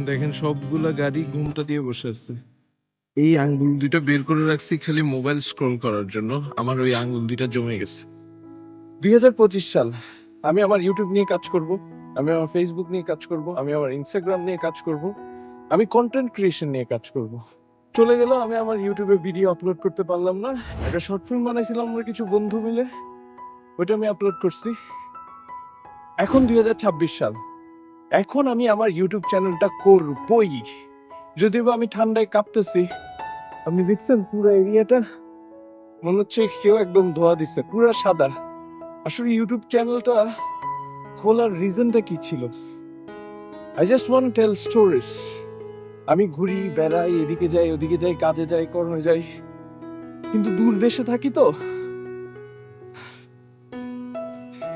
দেখেন সবগুলা গাড়ি ঘুমটা দিয়ে বসে আছে। এই আঙ্গুল দুইটা বের করে রাখছি খালি মোবাইল স্ক্রল করার জন্য। আমার ওই আঙ্গুল দুইটা জমে গেছে। 2025 সাল, আমি আমার ইউটিউব নিয়ে কাজ করব, আমি আমার ফেসবুক নিয়ে কাজ করব, আমি আমার ইনস্টাগ্রাম নিয়ে কাজ করব, আমি কন্টেন্ট ক্রিয়েশন নিয়ে কাজ করব। চলে গেল, আমি আমার ইউটিউবে ভিডিও আপলোড করতে পারলাম না। একটা শর্ট ফিল্ম বানাইছিলাম আমরা কিছু বন্ধু মিলে, ওইটা আমি আপলোড করছি। এখন 2026 সাল, এখন আমি আমার ইউটিউব চ্যানেলটা করবই। যদিও বা আমি ঠান্ডায় কাঁপতেছি। আপনি দেখছেন পুরো এরিয়াটা মনে হচ্ছে কেউ একদম ধোয়া দিচ্ছে, পুরো সাদা। আসলে ইউটিউব চ্যানেলটা খোলার রিজনটা কি ছিল? I just want tell stories. আমি ঘুরি বেড়াই, এদিকে যাই ওদিকে যাই, কাজে যাই কর্মে যাই, কিন্তু দূর দেশে থাকি তো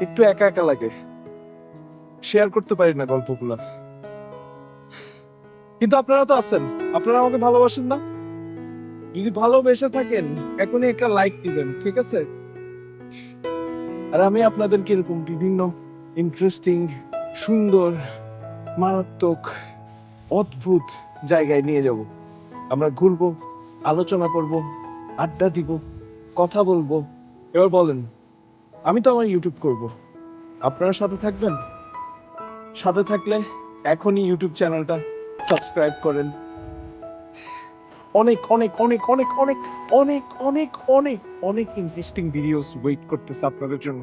একটু একা একা লাগে, শেয়ার করতে পারি না গল্পগুলা। কিন্তু আপনারা তো আছেন, আপনারা আমাকে ভালোবাসেন না? যদি ভালোবেসে থাকেন এখনই একটা লাইক দিবেন, ঠিক আছে? আর আমি আপনাদেরকে এরকম বিভিন্ন ইন্টারেস্টিং, সুন্দর, মারাত্মক, অদ্ভুত জায়গায় নিয়ে যাব। আমরা ঘুরবো, আলোচনা করব, আড্ডা দিব, কথা বলবো। এবার বলেন, আমি তো আমার ইউটিউব করব, আপনারা সাথে থাকবেন? সাথে থাকলে এখনই ইউটিউব চ্যানেলটা সাবস্ক্রাইব করেন। অনেক অনেক অনেক অনেক অনেক অনেক অনেক অনেক অনেক ইন্টারেস্টিং ভিডিওস ওয়েট করতেছে আপনাদের জন্য।